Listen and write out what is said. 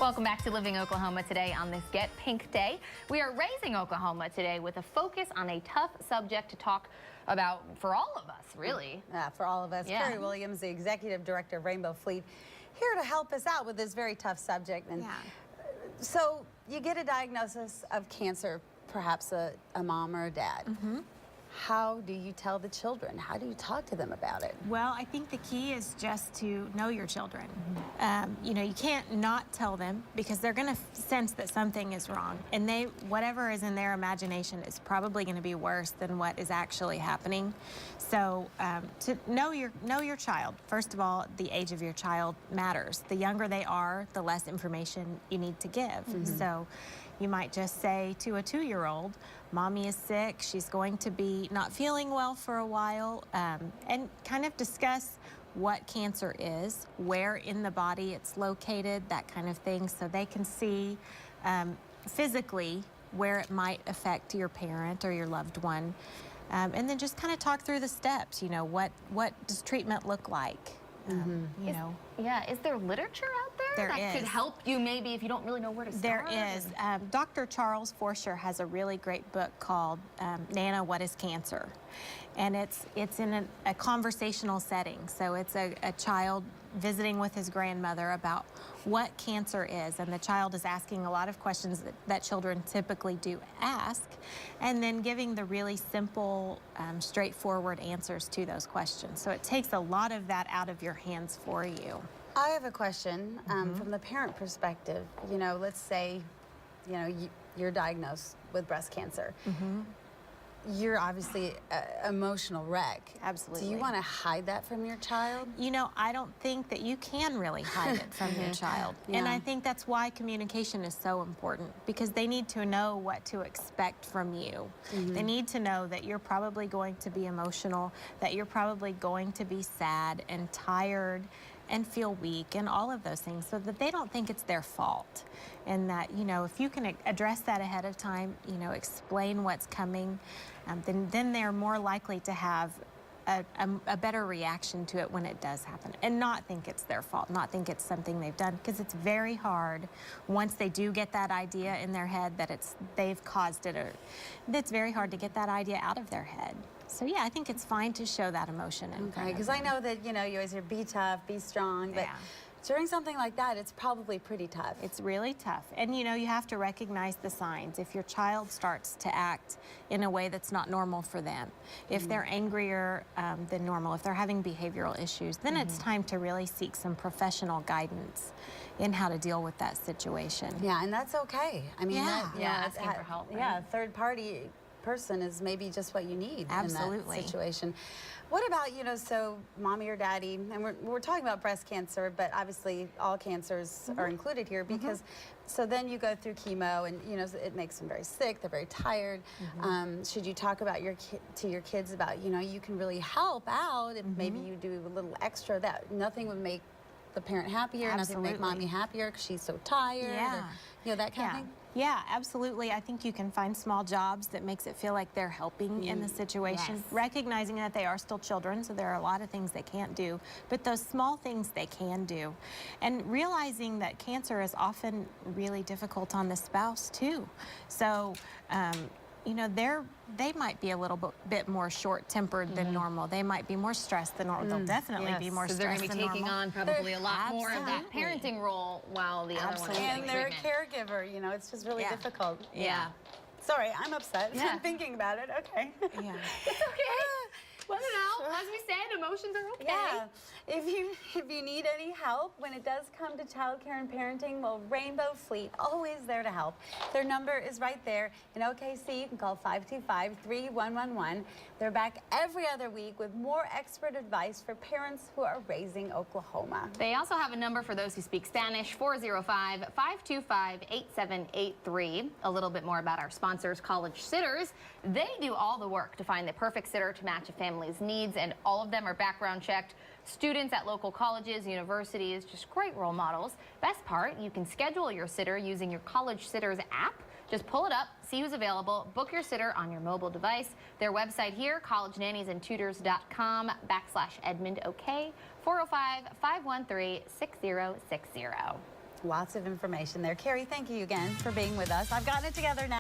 Welcome back to Living Oklahoma today on this Get Pink Day. We are raising Oklahoma today with a focus on a tough subject to talk about for all of us, really. Yeah, for all of us. Yeah. Carrie Williams, the Executive Director of Rainbow Fleet, here to help us out with this very tough subject. And so you get a diagnosis of cancer, perhaps a mom or a dad. How do you tell the children? How do you talk to them about it? Well, I think the key is just to know your children. You know, you can't not tell them because they're going to sense that something is wrong. And whatever is in their imagination is probably going to be worse than what is actually happening. So to know your child, first of all, the age of your child matters. The younger they are, the less information you need to give. So you might just say to a 2-year-old, Mommy is sick, she's going to be not feeling well for a while, and kind of discuss what cancer is, where in the body it's located, that kind of thing, so they can see physically where it might affect your parent or your loved one. And then just kind of talk through the steps, you know, what does treatment look like? You know. Yeah, is there literature out there that could help you maybe if you don't really know where to start? There is. Dr. Charles Forsher has a really great book called Nana, What is Cancer? And it's in a conversational setting. So it's a child visiting with his grandmother about what cancer is, and the child is asking a lot of questions that children typically do ask, and then giving the really simple, straightforward answers to those questions. So it takes a lot of that out of your hands for you. I have a question from the parent perspective. You know, let's say, you know, you're diagnosed with breast cancer. You're obviously an emotional wreck. Absolutely. Do you want to hide that from your child? You know, I don't think that you can really hide it from your child. And I think that's why communication is so important, because they need to know what to expect from you. They need to know that you're probably going to be emotional, that you're probably going to be sad and tired and feel weak and all of those things, so that they don't think it's their fault. And that, you know, if you can address that ahead of time, you know, explain what's coming, then they're more likely to have a better reaction to it when it does happen, and not think it's their fault, not think it's something they've done, because it's very hard once they do get that idea in their head that they've caused it, or it's very hard to get that idea out of their head. So yeah, I think it's fine to show that emotion. Okay, because I know that, you know, you always hear be tough, be strong, but during something like that, it's probably pretty tough. It's really tough. And you know, you have to recognize the signs. If your child starts to act in a way that's not normal for them, if they're angrier than normal, if they're having behavioral issues, then it's time to really seek some professional guidance in how to deal with that situation. Yeah, and that's okay. I mean, asking for help. Right? Yeah, a third party person is maybe just what you need in that situation. What about, you know, so mommy or daddy, and we're talking about breast cancer, but obviously all cancers are included here, because so then you go through chemo, and you know, it makes them very sick, they're very tired. Should you talk about to your kids about, you know, you can really help out if maybe you do a little extra, that nothing would make the parent happier, nothing would make mommy happier because she's so tired, or, you know, that kind of thing? Yeah, absolutely. I think you can find small jobs that makes it feel like they're helping in the situation, recognizing that they are still children, so there are a lot of things they can't do, but those small things they can do. And realizing that cancer is often really difficult on the spouse too. So, you know, they might be a little bit more short-tempered than normal. They might be more stressed than normal. They'll definitely be more stressed than normal. So they're going to be taking on probably a lot more of that parenting role, while the other one is And they're treatment. a caregiver, you know, it's just really difficult. Yeah. Sorry, I'm upset. I'm thinking about it. Okay. It's okay. Let it out. As we said, emotions are okay. Yeah. If you need any help when it does come to childcare and parenting, well, Rainbow Fleet, always there to help. Their number is right there in OKC. You can call 525-3111. They're back every other week with more expert advice for parents who are raising Oklahoma. They also have a number for those who speak Spanish, 405-525-8783. A little bit more about our sponsors, College Sitters. They do all the work to find the perfect sitter to match a family's needs, and all of them are background checked. Students at local colleges, universities, just great role models. Best part, you can schedule your sitter using your College Sitters app. Just pull it up, see who's available, book your sitter on your mobile device. Their website here, collegenanniesandtutors.com/EdmondOK, 405-513-6060. Lots of information there. Carrie, thank you again for being with us. I've gotten it together now.